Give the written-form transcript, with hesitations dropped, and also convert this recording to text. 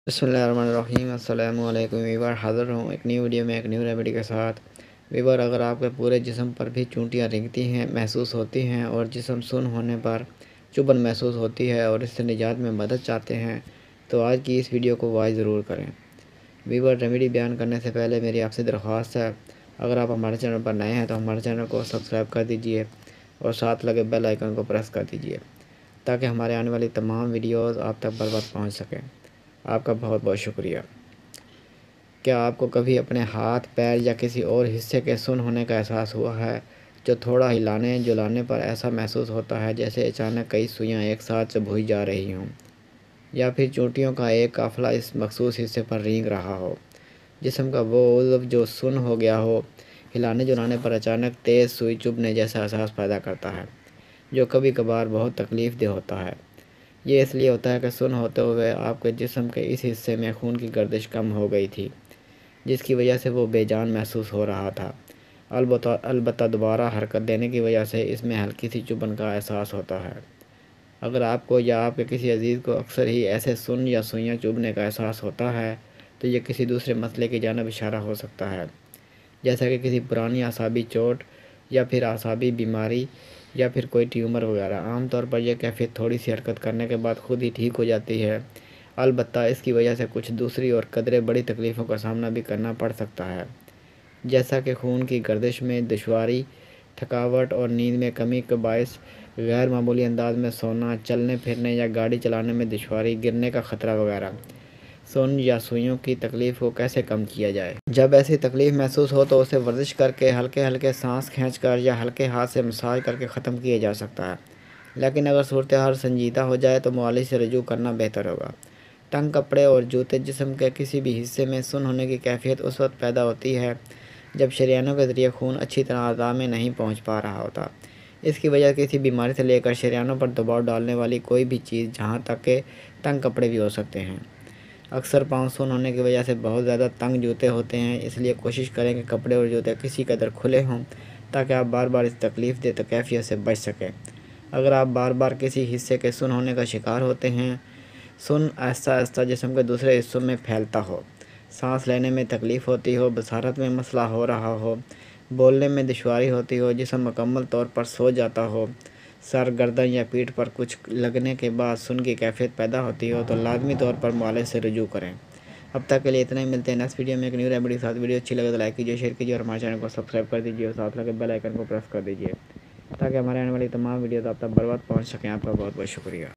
बिस्मिल्लाहिर्रहमानिर्रहीम। अस्सलामु अलैकुम वीवर, हाज़िर हूँ एक नई वीडियो में एक न्यू रेमेडी के साथ। वीवर, अगर आपके पूरे जिस्म पर भी चूंटियाँ रेंगती हैं महसूस होती हैं और जिस्म सुन्न होने पर चुभन महसूस होती है और इससे निजात में मदद चाहते हैं तो आज की इस वीडियो को वॉच ज़रूर करें। वीवर, रेमेडी बयान करने से पहले मेरी आपसे दरख्वास्त है, अगर आप हमारे चैनल पर नए हैं तो हमारे चैनल को सब्सक्राइब कर दीजिए और साथ लगे बेल आइकन को प्रेस कर दीजिए ताकि हमारे आने वाली तमाम वीडियोज़ आप तक बर वक्त पहुँच सकें। आपका बहुत बहुत शुक्रिया। क्या आपको कभी अपने हाथ, पैर या किसी और हिस्से के सुन्न होने का एहसास हुआ है, जो थोड़ा हिलाने जुलाने पर ऐसा महसूस होता है जैसे अचानक कई सुइयां एक साथ चबोई जा रही हों, या फिर चोटियों का एक काफ़िला इस मखसूस हिस्से पर रेंग रहा हो? जिस्म का वो उज़्व जो सुन्न हो गया हो, हिलाने जुलाने पर अचानक तेज़ सुई चुभने जैसा एहसास पैदा करता है, जो कभी कभार बहुत तकलीफ़ देह होता है। ये इसलिए होता है कि सुन्न होते हुए आपके जिस्म के इस हिस्से में खून की गर्दिश कम हो गई थी, जिसकी वजह से वो बेजान महसूस हो रहा था। अलबत्ता दोबारा हरकत देने की वजह से इसमें हल्की सी चुभन का एहसास होता है। अगर आपको या आपके किसी अजीज़ को अक्सर ही ऐसे सुन्न या सुइयां चुभने का एहसास होता है तो ये किसी दूसरे मसले की जानिब इशारा हो सकता है, जैसा कि किसी पुरानी आसाबी चोट या फिर आसाबी बीमारी या फिर कोई ट्यूमर वगैरह। आमतौर पर यह कैफियत थोड़ी सी हरकत करने के बाद खुद ही ठीक हो जाती है। अलबत्ता इसकी वजह से कुछ दूसरी और कदरे बड़ी तकलीफ़ों का सामना भी करना पड़ सकता है, जैसा कि खून की गर्दिश में दुश्वारी, थकावट और नींद में कमी के बायस गैर मामूली अंदाज में सोना, चलने फिरने या गाड़ी चलाने में दुश्वारी, गिरने का ख़तरा वगैरह। सुन्न या सुइयों की तकलीफ़ को कैसे कम किया जाए? जब ऐसी तकलीफ़ महसूस हो तो उसे वर्जिश करके, हल्के हल्के सांस खींचकर या हल्के हाथ से मसाज करके ख़त्म किया जा सकता है। लेकिन अगर सूरत हाल संजीदा हो जाए तो मुआलिज से रजू करना बेहतर होगा। तंग कपड़े और जूते जिस्म के किसी भी हिस्से में सुन्न होने की कैफियत उस वक्त पैदा होती है जब शरीयानों के ज़रिए खून अच्छी तरह अज़ा में नहीं पहुँच पा रहा होता। इसकी वजह किसी बीमारी से लेकर शरीयानों पर दबाव डालने वाली कोई भी चीज़, जहाँ तक के तंग कपड़े भी हो सकते हैं। अक्सर पाँव सुन्न होने की वजह से बहुत ज़्यादा तंग जूते होते हैं, इसलिए कोशिश करें कि कपड़े और जूते किसी कदर खुले हों ताकि आप बार बार इस तकलीफ़ दे कैफियत से बच सकें। अगर आप बार बार किसी हिस्से के सुन्न होने का शिकार होते हैं, सुन्न आहिस्ता आहिस्ता जिस्म के दूसरे हिस्सों में फैलता हो, सांस लेने में तकलीफ़ होती हो, बसारत में मसला हो रहा हो, बोलने में दुश्वारी होती हो, जिस्म मुकम्मल तौर पर सो जाता हो, सर, गर्दन या पीठ पर कुछ लगने के बाद सुन्न की कैफियत पैदा होती हो तो लाजमी तौर पर मुआलिज से रुजू करें। अब तक के लिए इतना ही। मिलते हैं नेक्स्ट वीडियो में एक न्यू रेमेडी के साथ। वीडियो अच्छी लगे तो लाइक कीजिए, शेयर कीजिए और हमारे चैनल को सब्सक्राइब कर दीजिए और साथ लगे बेल आइकन को प्रेस कर दीजिए ताकि हमारे आने वाली तमाम वीडियोज़ आप तक बर वक्त पहुँच सकें। आपका बहुत बहुत शुक्रिया।